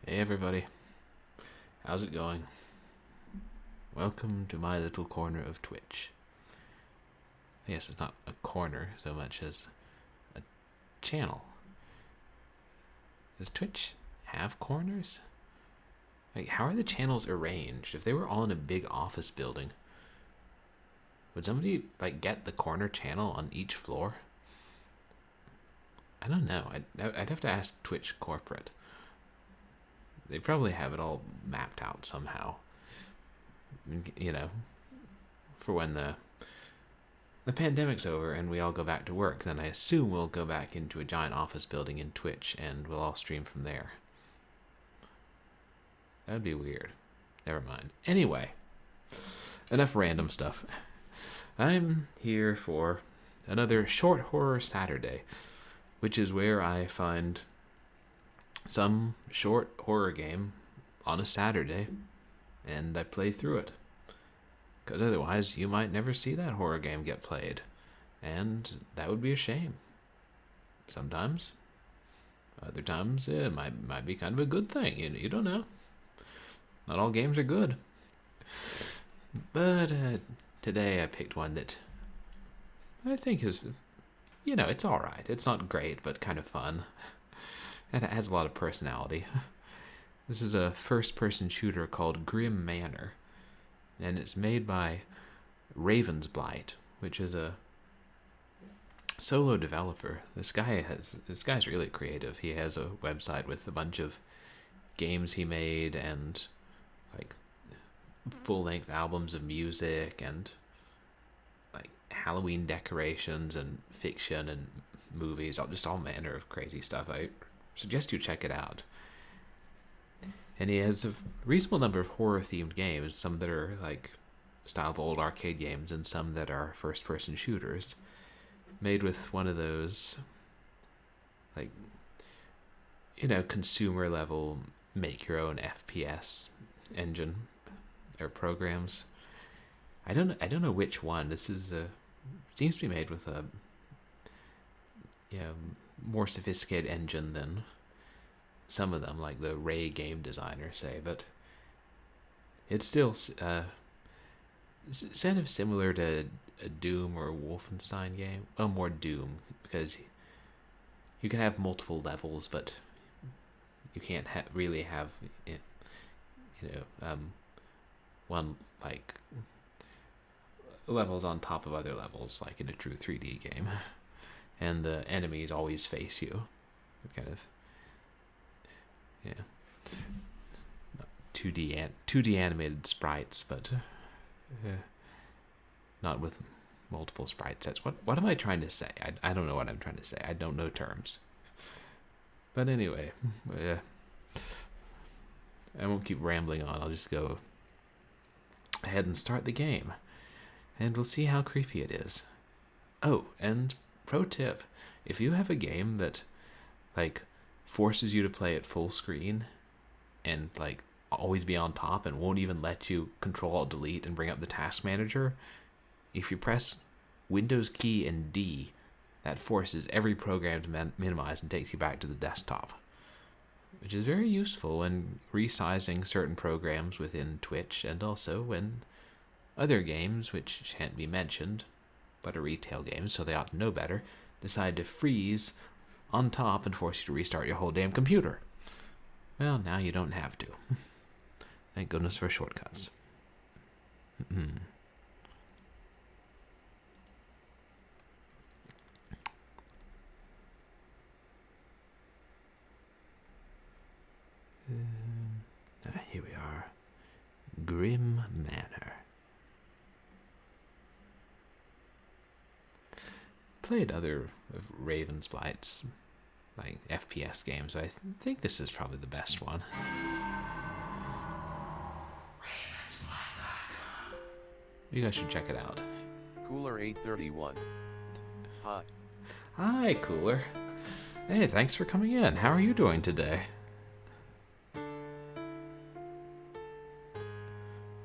Hey everybody, how's it going? Welcome to my little corner of Twitch. I guess it's not a corner so much as a channel. Does Twitch have corners? Like, how are the channels arranged? If they were all in a big office building, would somebody get the corner channel on each floor? I don't know. I'd have to ask Twitch corporate. They probably have it all mapped out somehow. You know, for when the pandemic's over and we all go back to work, then I assume we'll go back into a giant office building in Twitch and we'll all stream from there. That'd be weird. Never mind. Anyway, enough random stuff. I'm here for another short horror Saturday, which is where I find some short horror game on a Saturday and I play through it. Because otherwise, you might never see that horror game get played. And that would be a shame. Sometimes. Other times, it might be kind of a good thing. You don't know. Not all games are good. But today I picked one that I think is, it's alright. It's not great, but kind of fun. And it has a lot of personality. This is a first-person shooter called Manor. And it's made by Ravensblight, which is a solo developer. This guy's really creative. He has a website with a bunch of games he made and full-length albums of music and Halloween decorations and fiction and movies, just all manner of crazy stuff. I suggest you check it out. And he has a reasonable number of horror-themed games, some that are style of old arcade games and some that are first-person shooters, made with one of those consumer-level make-your-own FPS engine or programs. I don't know which one. This is seems to be made with a more sophisticated engine than some of them, like the Ray game designer say, but it's still kind of similar to a Doom or a Wolfenstein game. Well, more Doom, because you can have multiple levels, but you can't really have one levels on top of other levels like in a true 3D game, and the enemies always face you. Kind of 2D animated sprites, but not with multiple sprite sets. What am I trying to say? I don't know what I'm trying to say. I don't know terms. But anyway, I won't keep rambling on. I'll just go ahead and start the game, and we'll see how creepy it is. Oh, and pro tip, if you have a game that forces you to play at full screen and always be on top and won't even let you Control-Alt-Delete and bring up the task manager, if you press Windows key and D, that forces every program to minimize and takes you back to the desktop, which is very useful when resizing certain programs within Twitch, and also when other games, which shan't be mentioned, but are retail games, so they ought to know better, decide to freeze on top and force you to restart your whole damn computer. Well, now you don't have to. Thank goodness for shortcuts. Here we are. Grim Manor. Played other of Ravensblight's FPS games, but I think this is probably the best one. You guys should check it out. Cooler 831. Hi. Hi, Cooler. Hey, thanks for coming in. How are you doing today?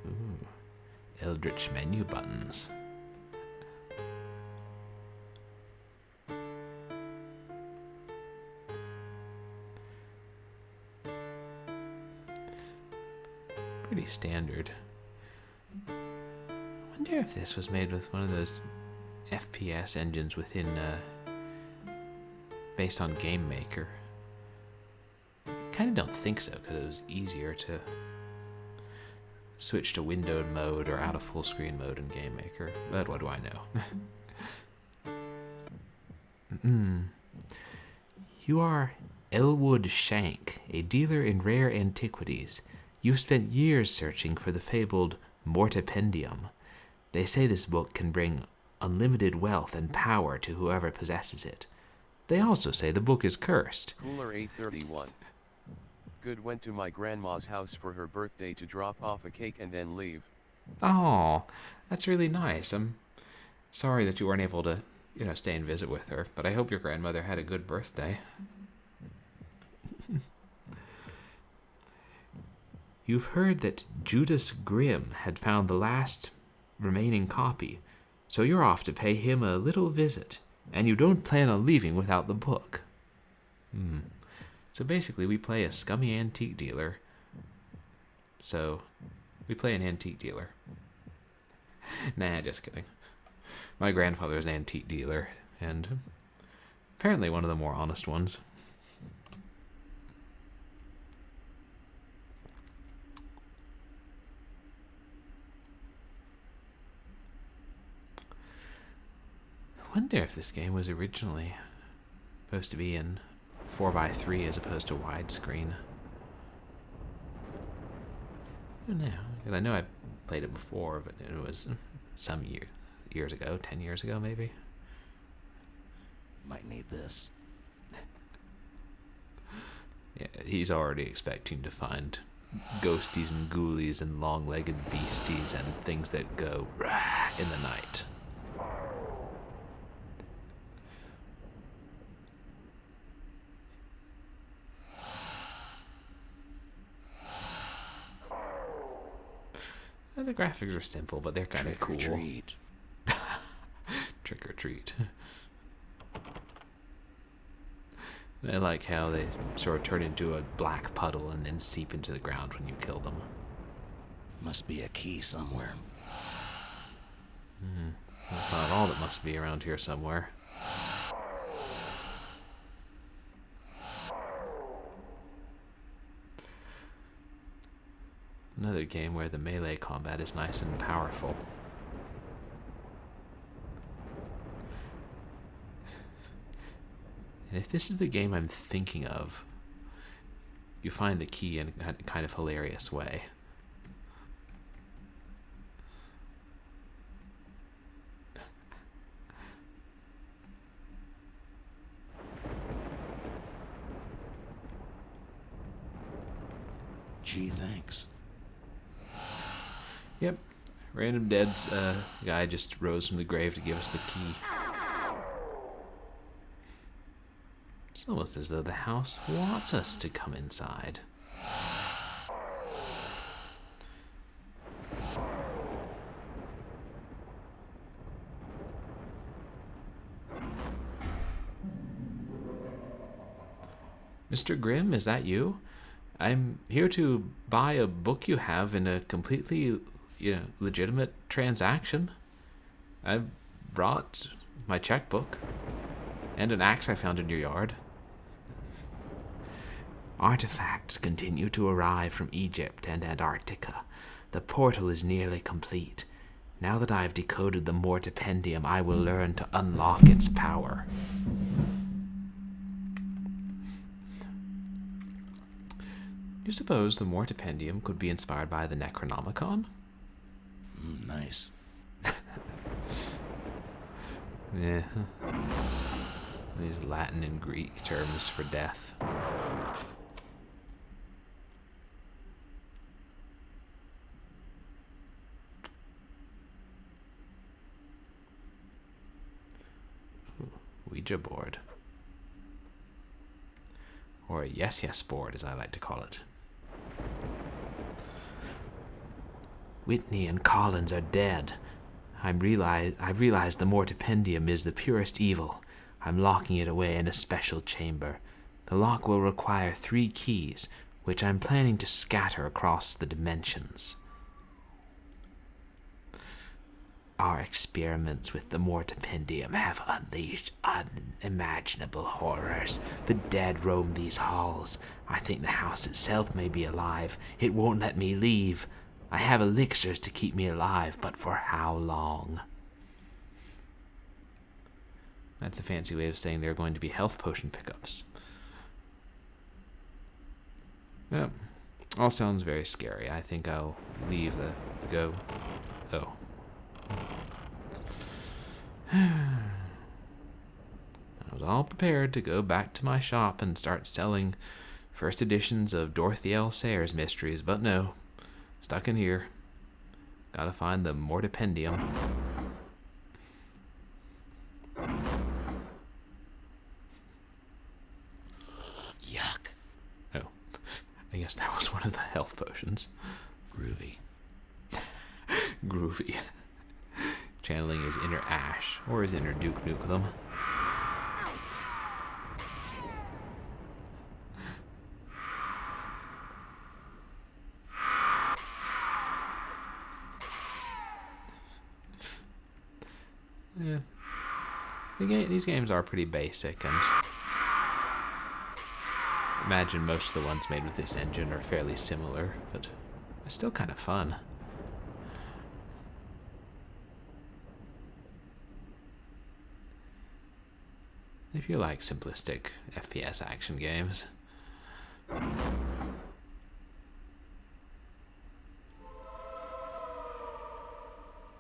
Ooh, Eldritch menu buttons. pretty standard. I wonder if this was made with one of those FPS engines within, based on Gamemaker. Kind of don't think so, because it was easier to switch to windowed mode or out of full screen mode in Gamemaker. But what do I know? You are Elwood Shank, a dealer in rare antiquities. You've spent years searching for the fabled Mortipendium. They say this book can bring unlimited wealth and power to whoever possesses it. They also say the book is cursed. Cooler 831. Good, went to my grandma's house for her birthday to drop off a cake and then leave. Oh, that's really nice. I'm sorry that you weren't able to, stay and visit with her, but I hope your grandmother had a good birthday. You've heard that Judas Grimm had found the last remaining copy, so you're off to pay him a little visit, and you don't plan on leaving without the book. So basically, we play a scummy antique dealer. So, we play an antique dealer. Nah, just kidding. My grandfather is an antique dealer, and apparently one of the more honest ones. I wonder if this game was originally supposed to be in 4:3 as opposed to widescreen. I don't know. I know I played it before, but it was some years ago, 10 years ago maybe. Might need this. Yeah, he's already expecting to find ghosties and ghoulies and long-legged beasties and things that go rah in the night. The graphics are simple, but they're kind of cool. Trick or treat. Trick or treat. I like how they sort of turn into a black puddle and then seep into the ground when you kill them. Must be a key somewhere. That's not all that must be around here somewhere. Another game where the melee combat is nice and powerful. And if this is the game I'm thinking of, you find the key in a kind of hilarious way. Gee, thanks. Yep. Random dead guy just rose from the grave to give us the key. It's almost as though the house wants us to come inside. Mr. Grimm, is that you? I'm here to buy a book you have in a completely, legitimate transaction. I brought my checkbook and an axe I found in your yard. Artifacts continue to arrive from Egypt and Antarctica. The portal is nearly complete. Now that I've decoded the Mortipendium, I will learn to unlock its power. Do you suppose the Mortipendium could be inspired by the Necronomicon? Nice. Yeah. These Latin and Greek terms for death. Ooh, Ouija board. Or a yes board, as I like to call it. Whitney and Collins are dead. I've realized the Mortipendium is the purest evil. I'm locking it away in a special chamber. The lock will require 3 keys. which I'm planning to scatter across the dimensions. Our experiments with the mortipendium have unleashed unimaginable horrors. The dead roam these halls. I think the house itself may be alive. It won't let me leave. I have elixirs to keep me alive, but for how long? That's a fancy way of saying there are going to be health potion pickups. Yeah, all sounds very scary. I think I'll leave the go. Oh. I was all prepared to go back to my shop and start selling first editions of Dorothy L. Sayers mysteries, but no. Stuck in here. Gotta find the mortipendium. Yuck. Oh. I guess that was one of the health potions. Groovy. Groovy. Channeling his inner Ash, or his inner Duke Nukem. Yeah. These games are pretty basic, and I imagine most of the ones made with this engine are fairly similar, but they're still kind of fun. If you like simplistic FPS action games.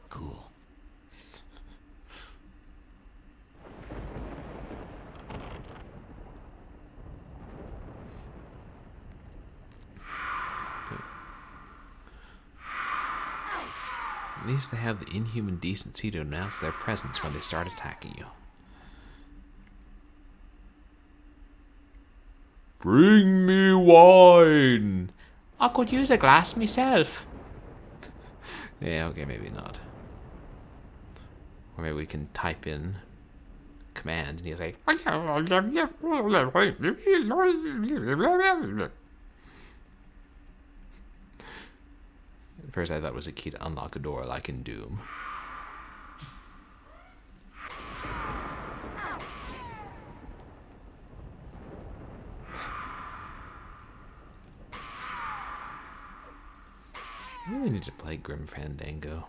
Cool. At least they have the inhuman decency to announce their presence when they start attacking you. Bring me wine! I could use a glass myself. Yeah, okay, maybe not. Or maybe we can type in commands and he's like... At first I thought it was a key to unlock a door like in Doom. I really need to play Grim Fandango.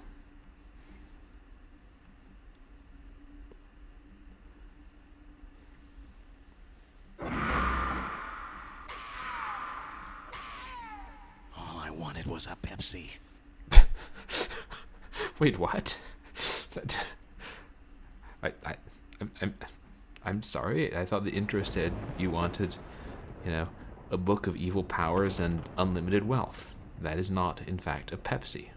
All I wanted was a Pepsi. Wait, what? I'm sorry. I thought the intro said you wanted, a book of evil powers and unlimited wealth. That is not, in fact, a Pepsi.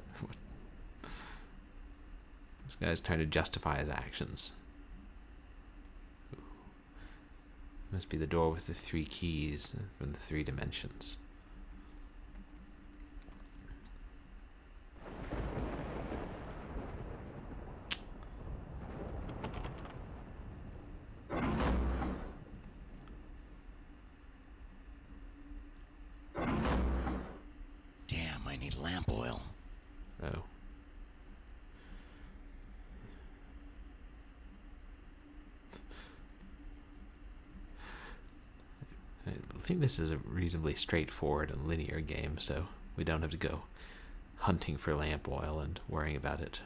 This guy's trying to justify his actions. Must be the door with the 3 keys from the 3 dimensions. Damn, I need lamp oil. Oh. I think this is a reasonably straightforward and linear game, so we don't have to go hunting for lamp oil and worrying about it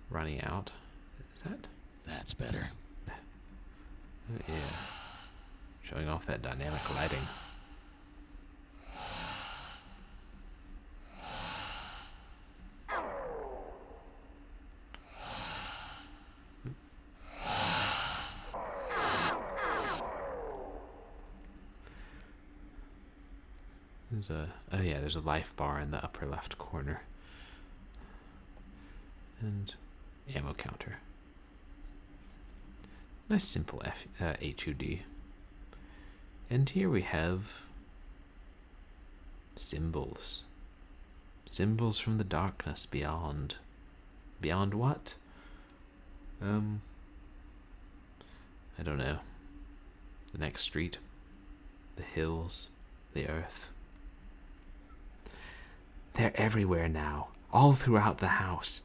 running out. Is that? That's better. Yeah. Showing off that dynamic lighting. There's a life bar in the upper left corner. And ammo counter. Nice simple HUD. And here we have symbols. Symbols from the darkness beyond. Beyond what? I don't know. The next street. The hills. the earth. They're everywhere now, all throughout the house.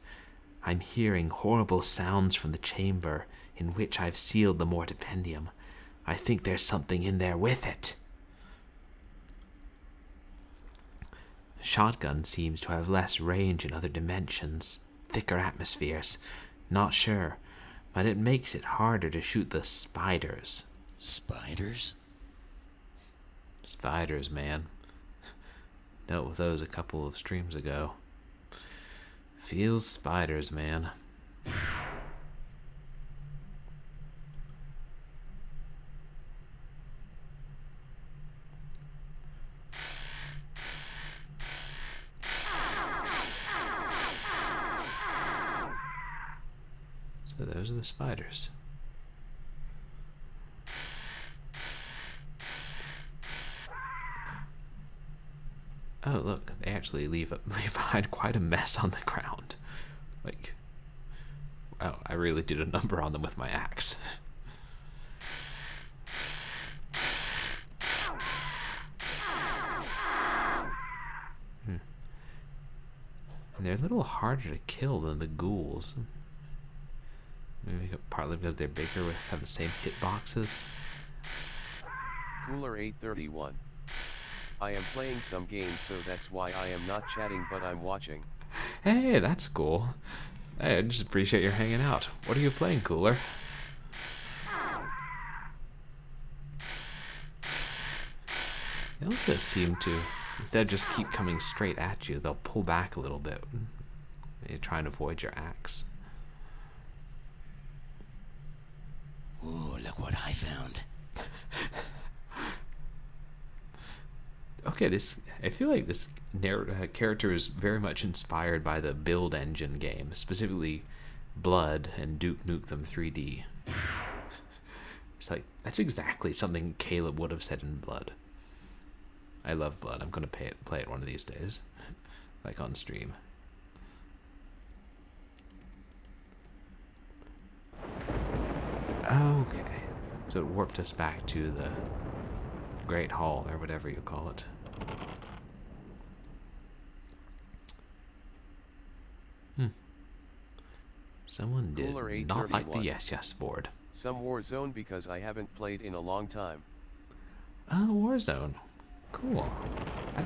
I'm hearing horrible sounds from the chamber in which I've sealed the mortipendium. I think there's something in there with it. The shotgun seems to have less range in other dimensions, thicker atmospheres. Not sure, but it makes it harder to shoot the spiders. Spiders? Spiders, man. Dealt with those a couple of streams ago. Feels spiders, man. So those are the spiders. Oh, look, they actually leave behind quite a mess on the ground. Like, wow, I really did a number on them with my axe. And they're a little harder to kill than the ghouls. Maybe partly because they're bigger with have the same hitboxes. Cooler 831. I am playing some games, so that's why I am not chatting, but I'm watching. Hey, that's cool. Hey, I just appreciate your hanging out. What are you playing, Cooler? They also seem to, instead of just keep coming straight at you, they'll pull back a little bit. You try and avoid your axe. Ooh, look what I found. Okay, I feel like this character is very much inspired by the Build Engine game, specifically Blood and Duke Nukem 3D. It's like, that's exactly something Caleb would have said in Blood. I love Blood. I'm going to play it one of these days, like on stream. Okay, so it warped us back to the Great Hall, or whatever you call it. Someone did not like the yes board. Some Warzone because I haven't played in a long time. Warzone. Cool.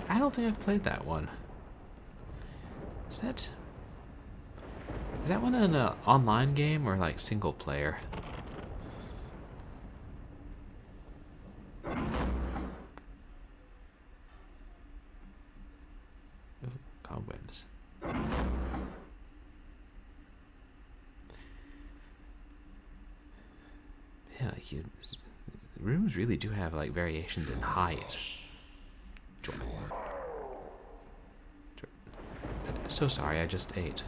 I don't think I've played that one. Is that one an online game or like single player? Ooh, cobwebs. Yeah, like rooms really do have like variations in height. So sorry, I just ate.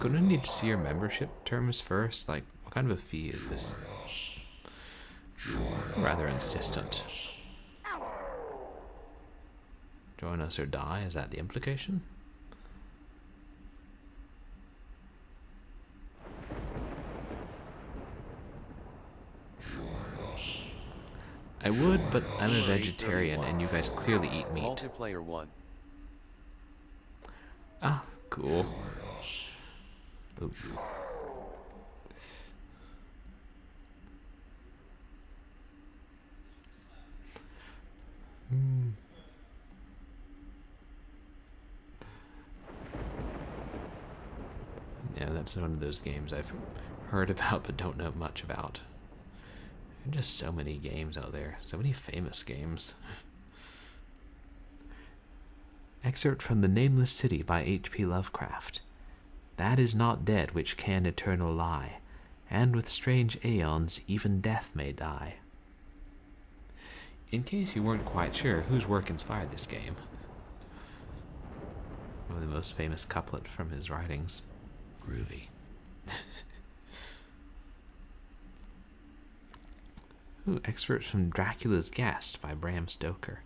Gonna need to see your membership terms first. Like, what kind of a fee is this? Rather insistent. Join us or die, is that the implication? I would, but I'm a vegetarian and you guys clearly eat meat. Multiplayer 1. Ah, cool. Ooh. Yeah, that's one of those games I've heard about but don't know much about. There are just so many games out there, so many famous games. Excerpt from The Nameless City by H.P. Lovecraft. That is not dead which can eternal lie, and with strange aeons even death may die. In case you weren't quite sure whose work inspired this game. One of the most famous couplet from his writings. Groovy. Ooh, excerpts from Dracula's Guest by Bram Stoker.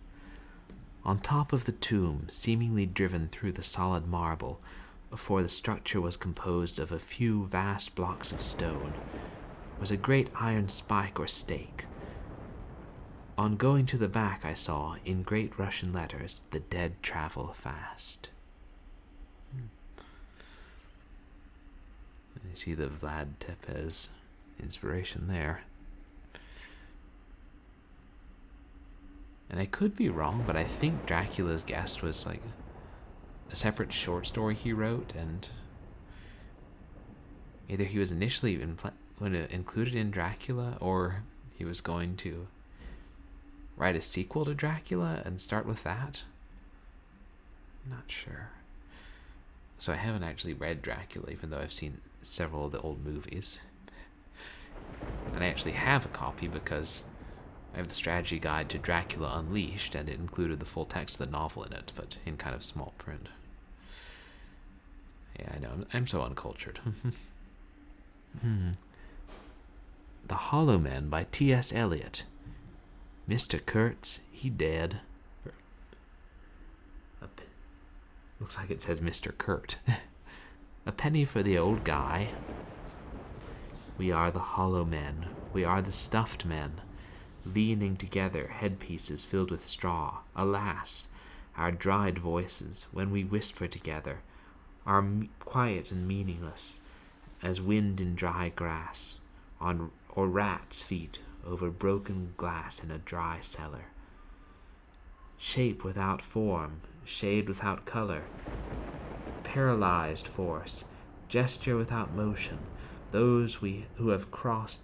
On top of the tomb, seemingly driven through the solid marble, for the structure was composed of a few vast blocks of stone, was a great iron spike or stake. On going to the back I saw, in great Russian letters, "The dead travel fast." And you see the Vlad Tepes inspiration there. And I could be wrong, but I think Dracula's Guest was like a separate short story he wrote, and either he was initially included in Dracula, or he was going to write a sequel to Dracula and start with that. Not sure. So I haven't actually read Dracula, even though I've seen several of the old movies. And I actually have a copy because I have the strategy guide to Dracula Unleashed, and it included the full text of the novel in it, but in kind of small print. Yeah, I know, I'm so uncultured. The Hollow Men by T.S. Eliot. Mr. Kurtz, he dead. Looks like it says Mr. Kurt. A penny for the old guy. We are the hollow men. We are the stuffed men. Leaning together, headpieces filled with straw. Alas, our dried voices, when we whisper together, are quiet and meaningless, as wind in dry grass, or rats' feet over broken glass in a dry cellar. Shape without form, shade without color, paralyzed force, gesture without motion, those who have crossed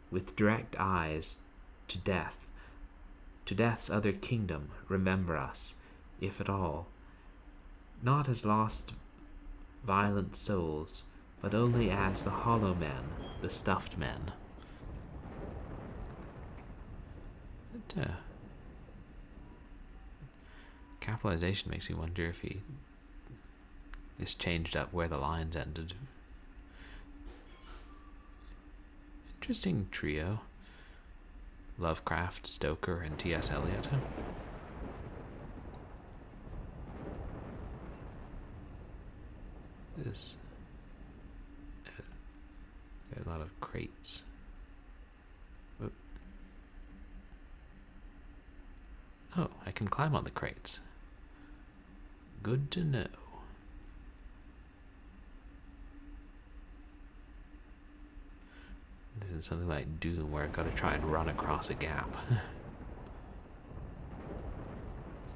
with direct eyes to death's other kingdom. Remember us, if at all, not as lost violent souls, but only as the hollow men, the stuffed men. But, capitalization makes me wonder if he just changed up where the lines ended. Interesting trio. Lovecraft, Stoker, and T.S. Eliot. There are a lot of crates. Oh, I can climb on the crates. Good to know. This is something like Doom, where I've got to try and run across a gap.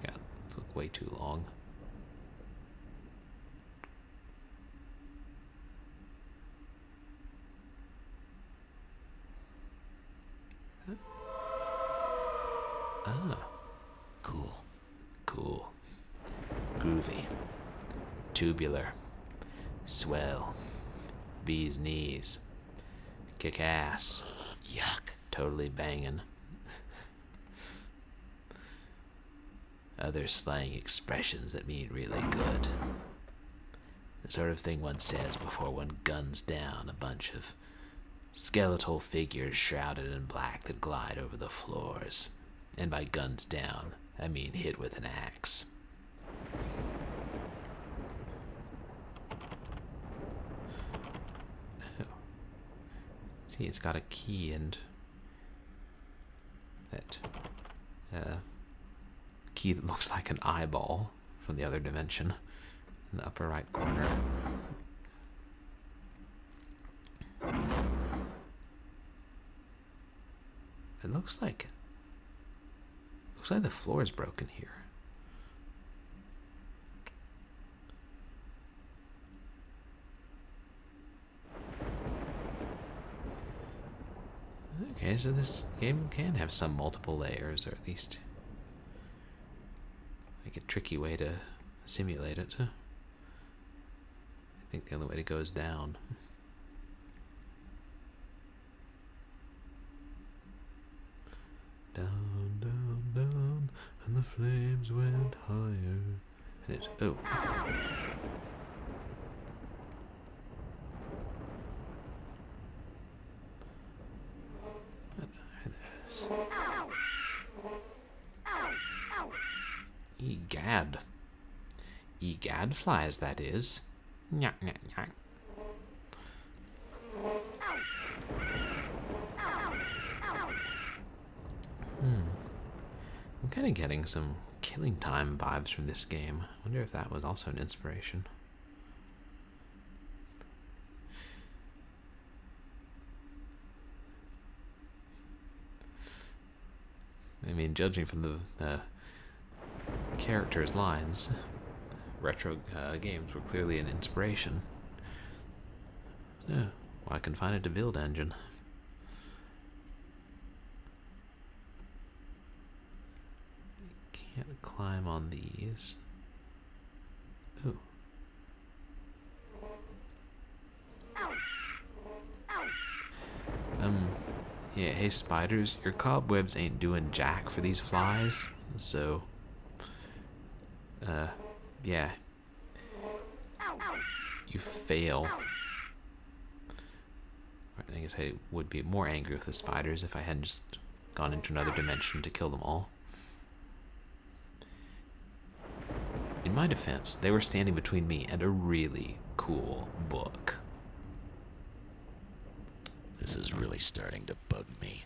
Yeah, this looks way too long. Ah. Cool. Groovy. Tubular. Swell. Bee's knees. Kick ass. Yuck. Totally banging. Other slang expressions that mean really good. The sort of thing one says before one guns down a bunch of skeletal figures shrouded in black that glide over the floors. And by guns down, I mean hit with an axe. Oh. See, it's got a key and that key that looks like an eyeball from the other dimension in the upper right corner. It looks like the floor is broken here. Okay, so this game can have some multiple layers, or at least like a tricky way to simulate it. I think the only way to go is down. Down, down, down, and the flames went higher. And it's, oh. Egad. Egad flies, that is. Nyah, nyah, nyah. I'm kind of getting some Killing Time vibes from this game. I wonder if that was also an inspiration. I mean, judging from the characters' lines, retro games were clearly an inspiration. So, well, I can find it to build engine. Can't climb on these. Ooh. Yeah, hey spiders, your cobwebs ain't doing jack for these flies, so, yeah. You fail. I guess I would be more angry with the spiders if I hadn't just gone into another dimension to kill them all. In my defense, they were standing between me and a really cool book. This is really starting to bug me.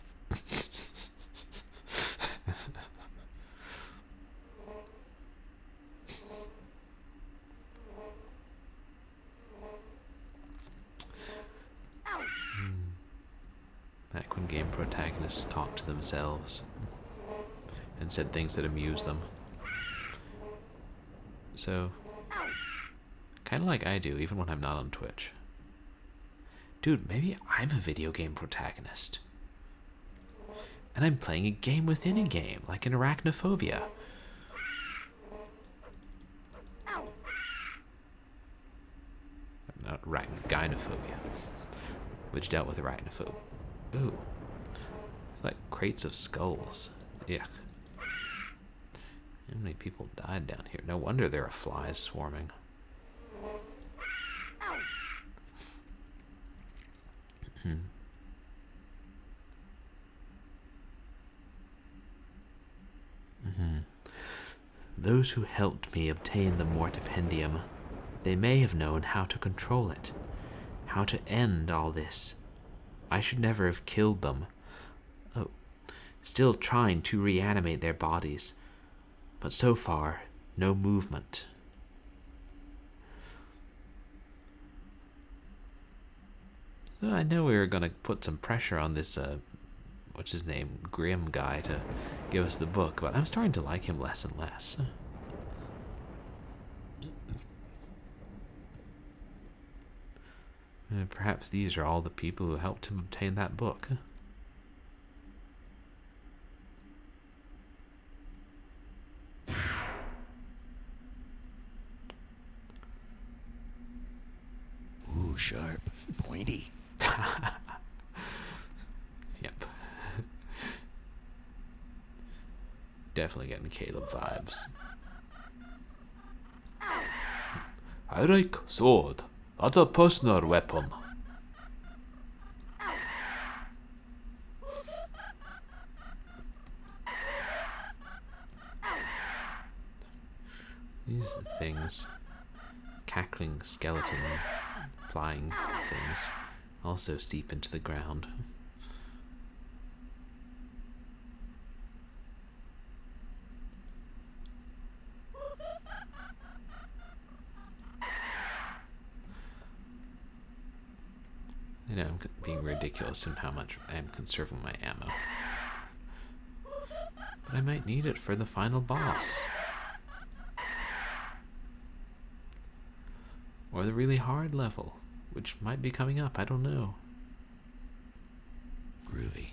Back when game protagonists talked to themselves and said things that amused them. So, kind of like I do, even when I'm not on Twitch. Dude, maybe I'm a video game protagonist. And I'm playing a game within a game, like in Arachnophobia. Not gynophobia, which dealt with arachnophobia. Ooh. Like crates of skulls. Yeah. How many people died down here? No wonder there are flies swarming. Those who helped me obtain the mortipendium, they may have known how to control it, how to end all this. I should never have killed them. Oh, still trying to reanimate their bodies, but so far, no movement. So I know we were going to put some pressure on this, what's his name, Grim guy to give us the book, but I'm starting to like him less and less. Perhaps these are all the people who helped him obtain that book. Ooh, sharp. Pointy. Yep. Definitely getting Caleb vibes. I like sword. That's a personal weapon. These things, cackling skeleton, flying things, also seep into the ground. I know I'm being ridiculous in how much I am conserving my ammo. But I might need it for the final boss. Or the really hard level, which might be coming up, I don't know. Groovy.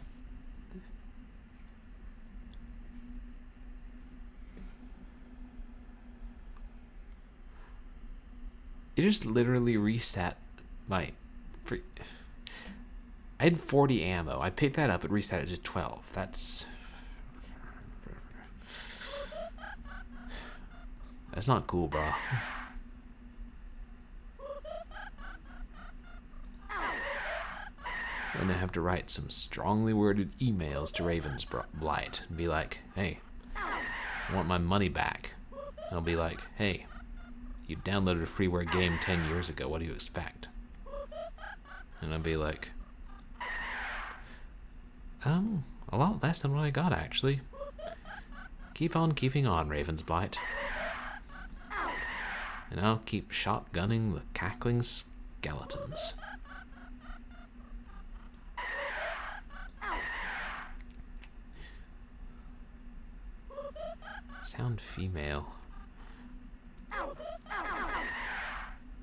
It just literally reset my... I had 40 ammo. I picked that up, it reset it to 12. That's not cool, bro. I'm gonna have to write some strongly worded emails to Ravensblight and be like, hey, I want my money back. And I'll be like, hey, you downloaded a freeware game 10 years ago, what do you expect? And I'll be like, A lot less than what I got, actually. Keep on keeping on, Ravensblight. And I'll keep shotgunning the cackling skeletons. Sound female.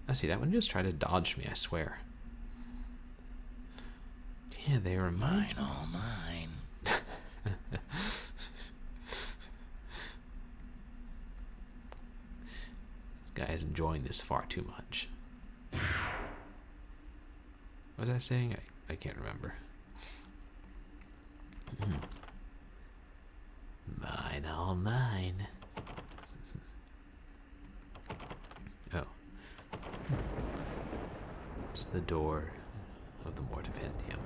I see, that one just tried to dodge me, I swear. Yeah, they remind Mine, all mine. This guy is enjoying this far too much. What was I saying? I can't remember. Mine, all mine. Oh. It's the door of the Mortivendium.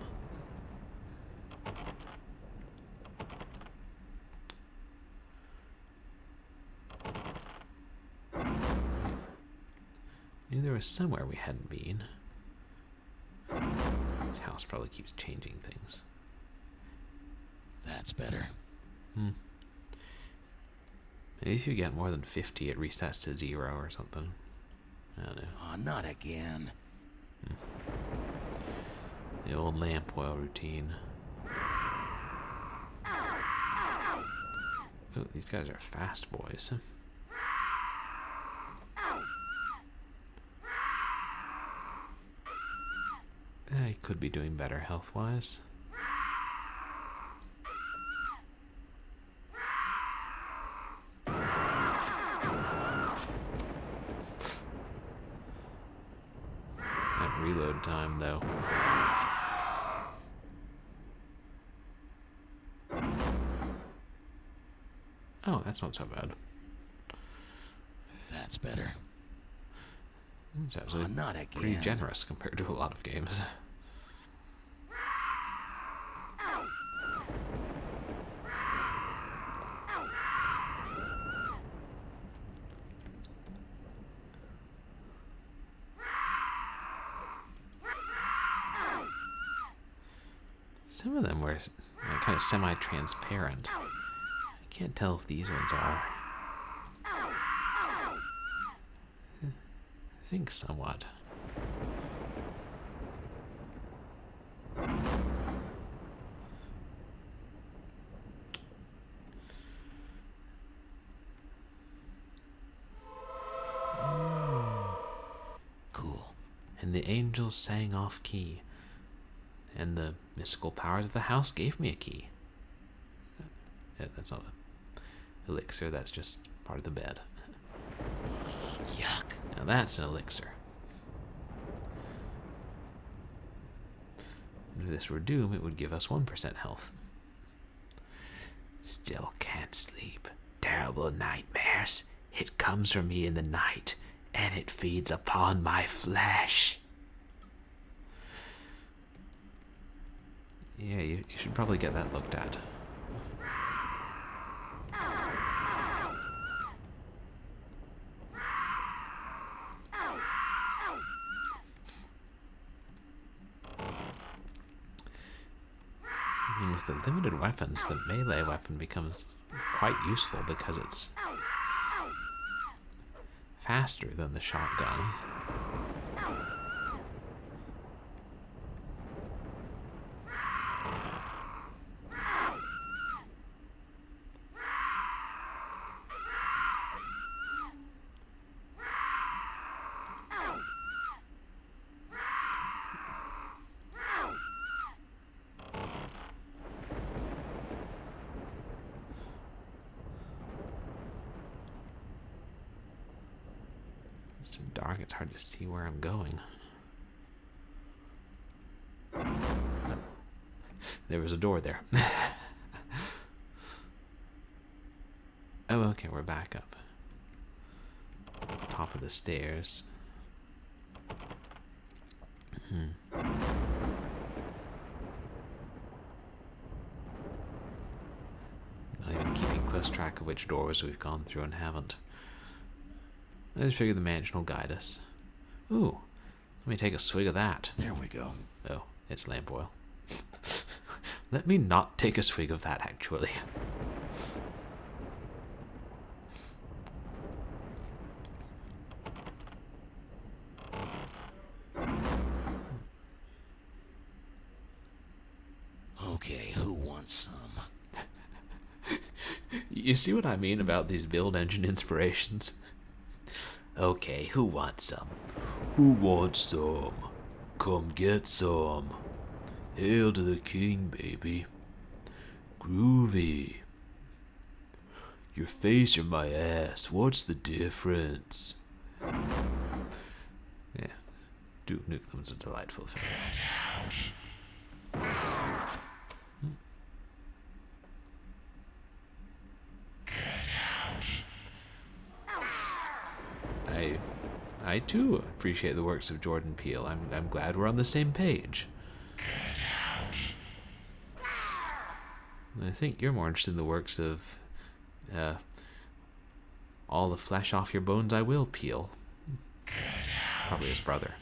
Knew there was somewhere we hadn't been. This house probably keeps changing things. That's better. Maybe if you get more than 50, it resets to 0 or something. I don't know. Oh, not again. The old lamp oil routine. Oh, these guys are fast boys. I could be doing better health-wise. That reload time, though. Oh, that's not so bad. That's better. It's actually not pretty again. generous compared to a lot of games. Some of them were kind of semi-transparent. I can't tell if these ones are. I think somewhat. Cool. And the angels sang off key. And the mystical powers of the house gave me a key. Yeah, that's not an elixir, that's just part of the bed. Yuck. Now that's an elixir. And if this were doom, it would give us 1% health. Still can't sleep. Terrible nightmares. It comes from me in the night, and it feeds upon my flesh. Yeah, you should probably get that looked at. I mean, with the limited weapons, the melee weapon becomes quite useful because it's faster than the shotgun. It's so dark, it's hard to see where I'm going. There was a door there. Oh, okay, we're back up. Top of the stairs. Not even keeping close track of which doors we've gone through and haven't. I just figure the mansion will guide us. Ooh, let me take a swig of that. There we go. Oh, it's lamp oil. Let me not take a swig of that, actually. Okay, who wants some? You see what I mean about these build engine inspirations? Okay, who wants some? Who wants some? Come get some. Hail to the king, baby. Groovy. Your face or my ass, what's the difference? Yeah, Duke Nukem's a delightful film. I too appreciate the works of Jordan Peele. I'm glad we're on the same page. I think you're more interested in the works of All the Flesh Off Your Bones I Will Peele. Probably his brother.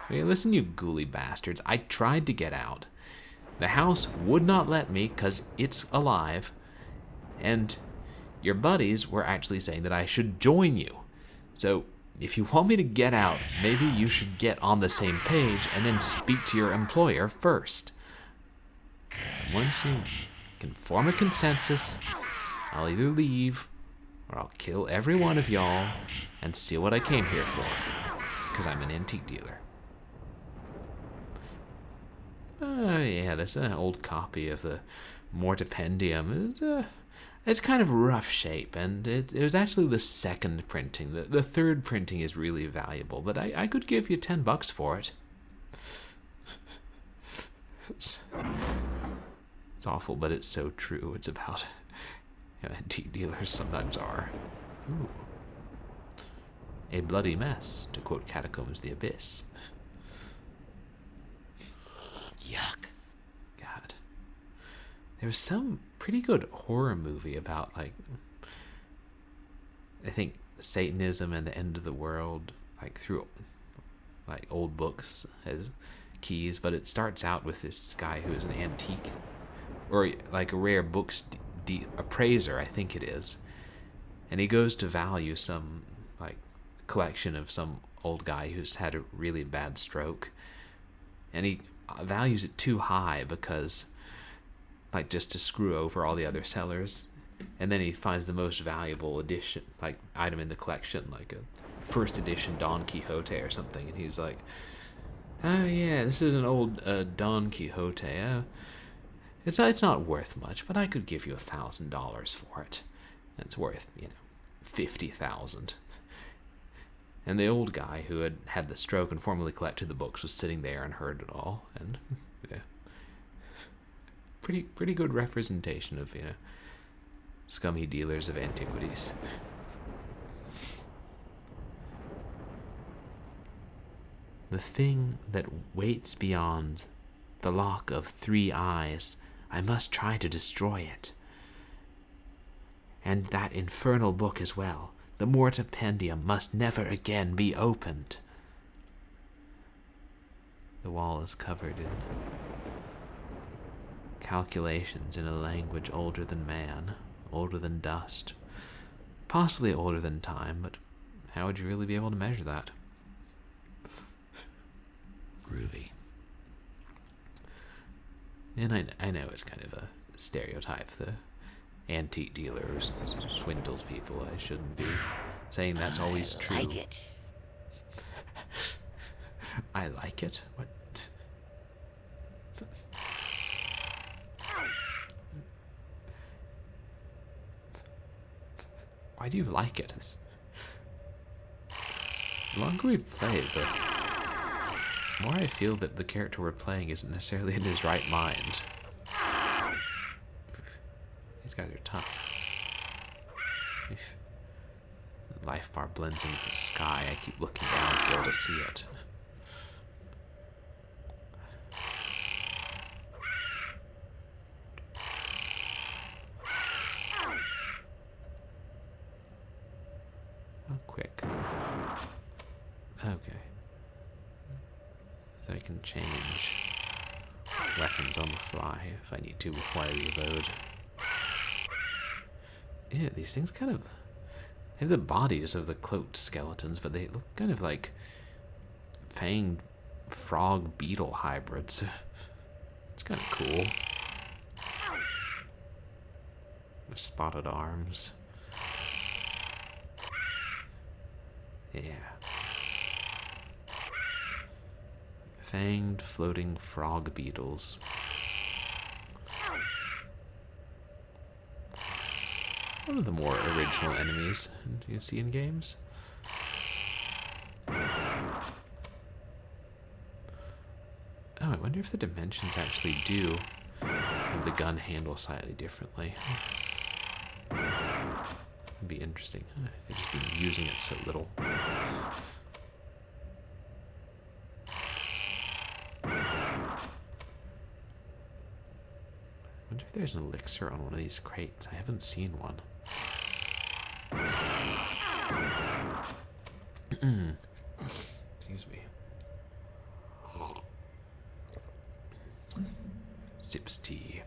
Hey, listen, you ghouly bastards. I tried to get out. The house would not let me because it's alive. And your buddies were actually saying that I should join you. So, if you want me to get out, maybe you should get on the same page and then speak to your employer first. And once you can form a consensus, I'll either leave or I'll kill every one of y'all and steal what I came here for. Because I'm an antique dealer. Yeah, there's an old copy of the Mortipendium. It's kind of rough shape, and it was actually the second printing. The third printing is really valuable, but I could give you $10 for it. It's awful, but it's so true. It's about how antique dealers sometimes are. Ooh. A bloody mess, to quote Catacombs the Abyss. Yuck. God. There was some pretty good horror movie about, like, I think Satanism and the end of the world, like, through, like, old books as keys, but it starts out with this guy who is an antique, or, like, a rare books appraiser, I think it is, and he goes to value some, like, collection of some old guy who's had a really bad stroke, and he values it too high because, like, just to screw over all the other sellers, and then he finds the most valuable edition, like, item in the collection, like a first edition Don Quixote or something, and he's like, oh yeah, this is an old Don Quixote. It's not worth much, but I could give you $1,000 for it. And it's worth, $50,000. And the old guy who had had the stroke and formerly collected the books was sitting there and heard it all, and yeah, pretty good representation of scummy dealers of antiquities. The thing that waits beyond the lock of 3 eyes, I must try to destroy it. And that infernal book as well. The Mortipendium must never again be opened. The wall is covered in calculations in a language older than man, older than dust, possibly older than time, but how would you really be able to measure that? Groovy. And I know it's kind of a stereotype, the antique dealers swindles people. I shouldn't be saying that's always true. I like it. I like it? What? Why do you like it? The longer we play, the more I feel that the character we're playing isn't necessarily in his right mind. These guys are tough. If the life bar blends into the sky, I keep looking down to be able to see it. Oh, quick. Okay. So I can change weapons on the fly if I need to before I reload. Yeah, these things kind of have the bodies of the cloaked skeletons, but they look kind of like fanged frog beetle hybrids. It's kind of cool. With spotted arms. Yeah. Fanged floating frog beetles. One of the more original enemies you see in games. Oh, I wonder if the dimensions actually do have the gun handle slightly differently. It'd be interesting. I've just been using it so little. I wonder if there's an elixir on one of these crates. I haven't seen one. Excuse me. Sips tea.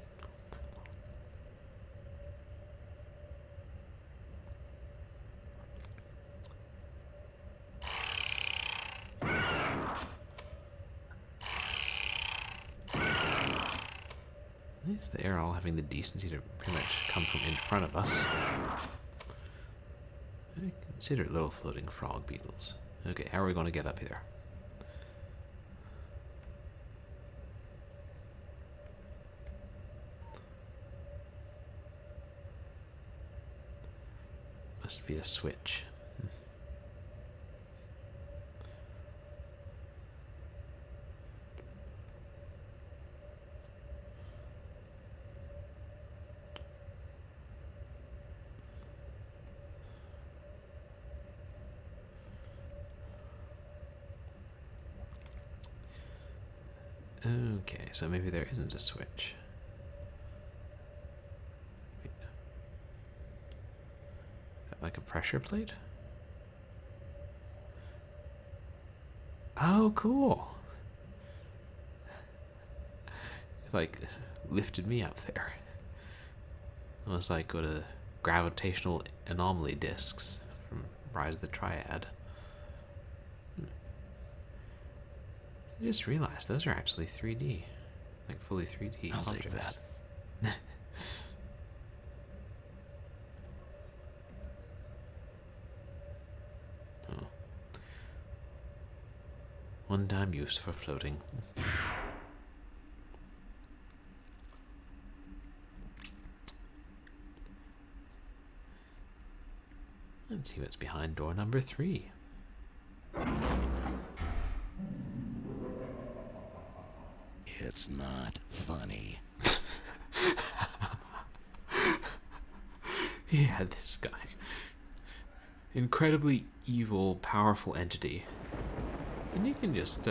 At least they're all having the decency to pretty much come from in front of us. I consider little floating frog beetles. Okay, how are we going to get up here? Must be a switch. Okay, so maybe there isn't a switch. Wait. Like a pressure plate? Oh, cool. It, like, lifted me up there. Almost like what a gravitational anomaly discs from Rise of the Triad. I just realized those are actually 3D. Like fully 3D I'll take objects. that. Oh. One-time use for floating. Let's see what's behind door number 3. It's not funny. Yeah, this guy. Incredibly evil, powerful entity. And you can just,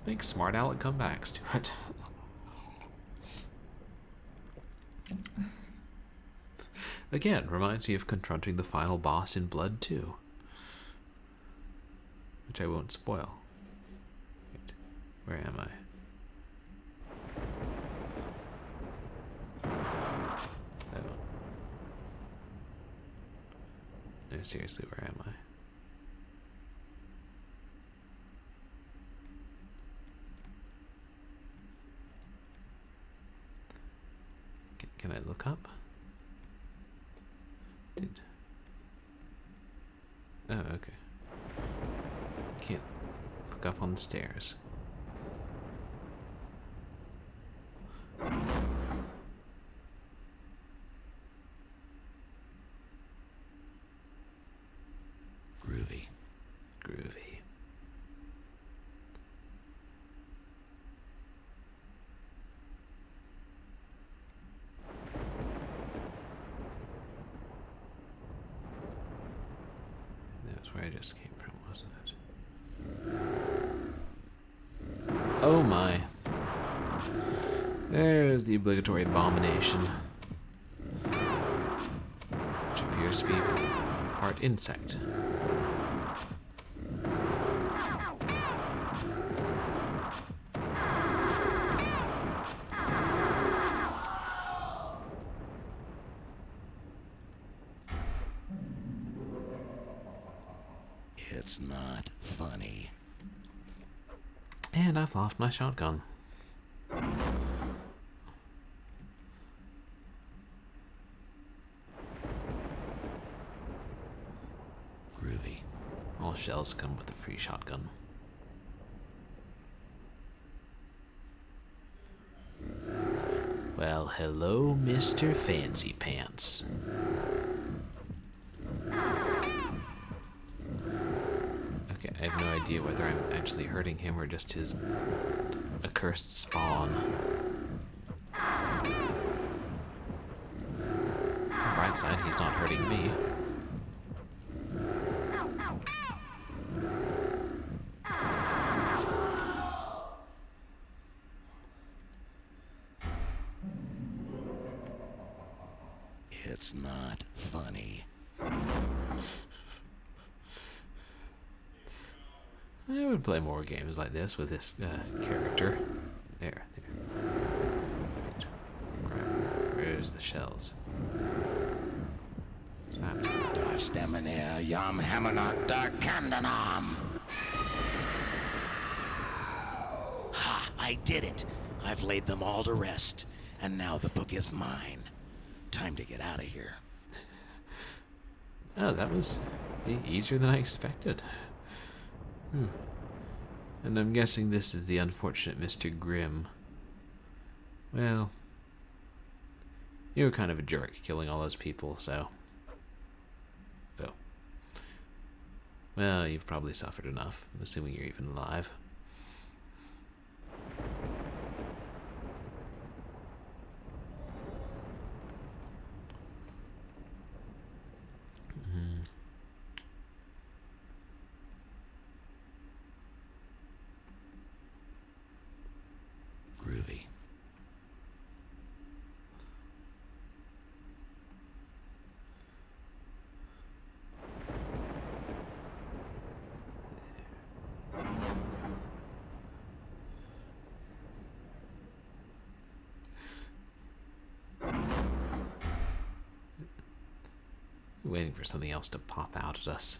make smart aleck comebacks to it. Again, reminds me of confronting the final boss in Blood 2. Which I won't spoil. Wait, where am I? Oh. No, seriously, where am I? Can I look up? Oh, okay. Can't look up on the stairs. Groovy. Groovy. That's where I just came from, wasn't it? Oh my. There's the obligatory abomination. Which appears to be part insect. It's not funny. And I've lost my shotgun. Groovy. All shells come with a free shotgun. Well, hello, Mr. Fancy Pants. Okay, I have no idea whether I'm actually hurting him or just his accursed spawn. On the bright side, he's not hurting me. It's not funny. I would play more games like this with this character. There. Where's the shells? What's that? Da stamina yam hamanat da kandanam. Ha! I did it. I've laid them all to rest, and now the book is mine. Time to get out of here. Oh, that was easier than I expected. And I'm guessing this is the unfortunate Mr. Grimm. Well, you were kind of a jerk killing all those people, so... Oh. Well, you've probably suffered enough, assuming you're even alive. Groovy. Waiting for something else to pop out at us.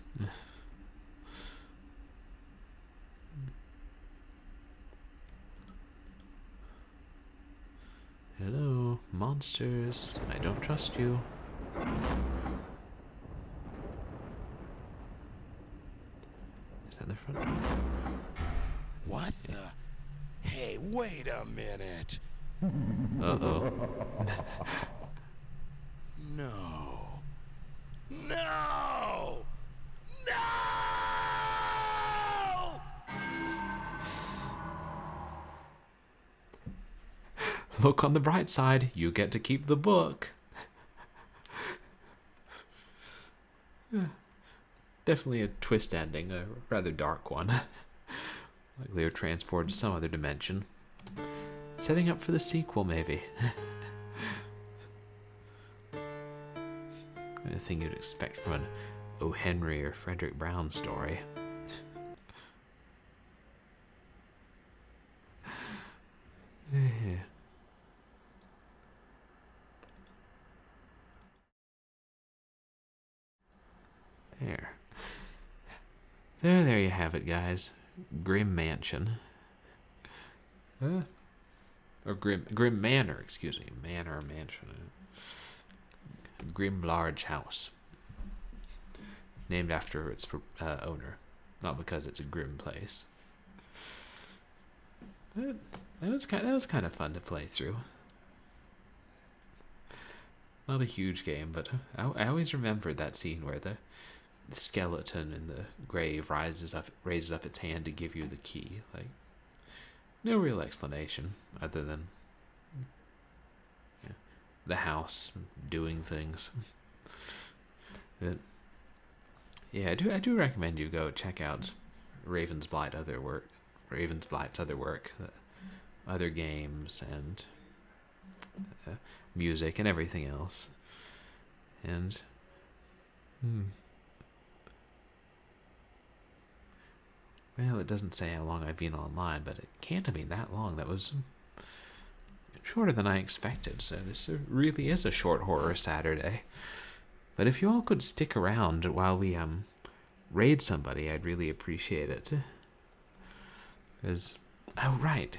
Hello, monsters. I don't trust you. Is that the front door? What the? Hey, wait a minute. Uh-oh. No. No! No! Look on the bright side, you get to keep the book. Definitely a twist ending, a rather dark one. Likely are transported to some other dimension. Setting up for the sequel, maybe. Anything you'd expect from an O. Henry or Frederick Brown story. There you have it, guys. Grimm Mansion. Or Grimm Manor, excuse me. Manor Mansion. Grimm Large House. Named after its owner. Not because it's a grim place. That was kind of fun to play through. Not a huge game, but I always remembered that scene where the skeleton in the grave raises up its hand to give you the key. Like, no real explanation other than the house doing things. But, yeah, I do recommend you go check out Ravensblight's other work, other games and music and everything else. And well, it doesn't say how long I've been online, but it can't have been that long. That was shorter than I expected, so this really is a short horror Saturday. But if you all could stick around while we raid somebody, I'd really appreciate it. Because, oh right,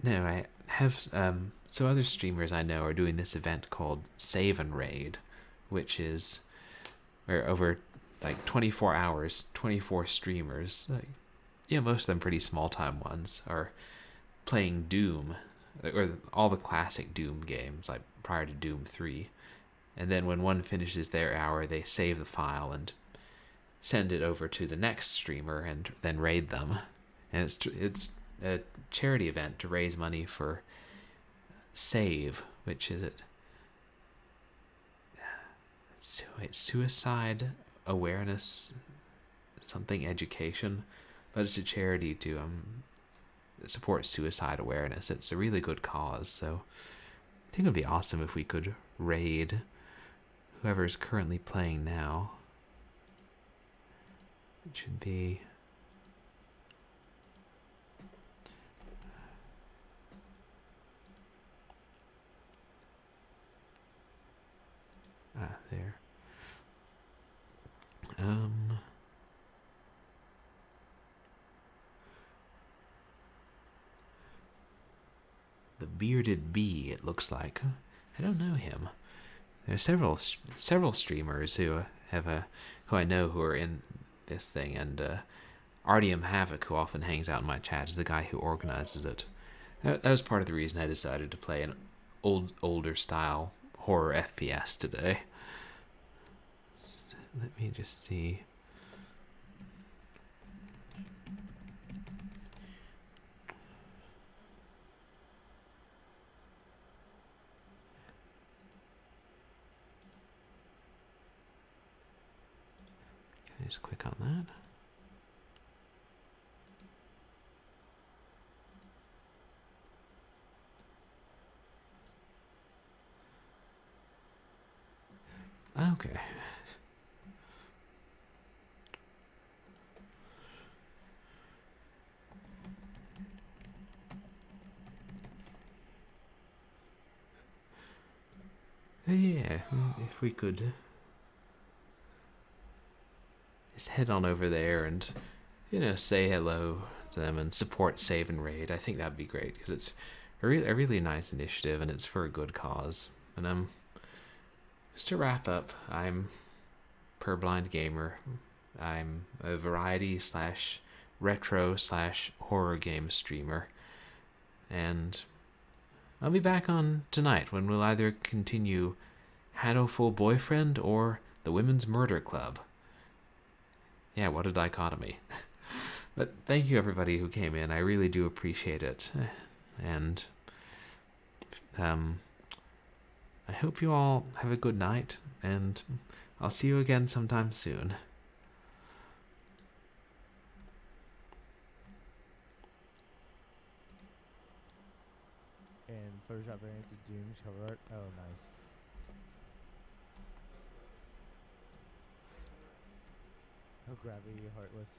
no, I have, so other streamers I know are doing this event called Save and Raid, which is where over like 24 hours, 24 streamers, like, yeah, most of them pretty small time ones, are playing Doom, or all the classic Doom games, like prior to Doom 3. And then when one finishes their hour, they save the file and send it over to the next streamer and then raid them. And it's a charity event to raise money for SAVE, which is it? It's suicide awareness something education, but it's a charity to support suicide awareness. It's a really good cause, so I think it would be awesome if we could raid whoever's currently playing now. It should be... there. The Bearded Bee, it looks like. I don't know him. There are several streamers who who I know who are in this thing, and Artyom Havoc, who often hangs out in my chat, is the guy who organizes it. That was part of the reason I decided to play an older style horror FPS today. Let me just see. Can I just click on that? Okay. Yeah, if we could just head on over there and, say hello to them and support Save and Raid, I think that'd be great, because it's a really nice initiative and it's for a good cause. And just to wrap up, I'm Purblind Gamer. I'm a variety / retro / horror game streamer, and I'll be back on tonight when we'll either continue Hadowful Boyfriend or the Women's Murder Club. Yeah, what a dichotomy. But thank you everybody who came in. I really do appreciate it. And I hope you all have a good night, and I'll see you again sometime soon. And Photoshop variants of Doom's cover art. Oh, nice. Oh, Gravity, Heartless.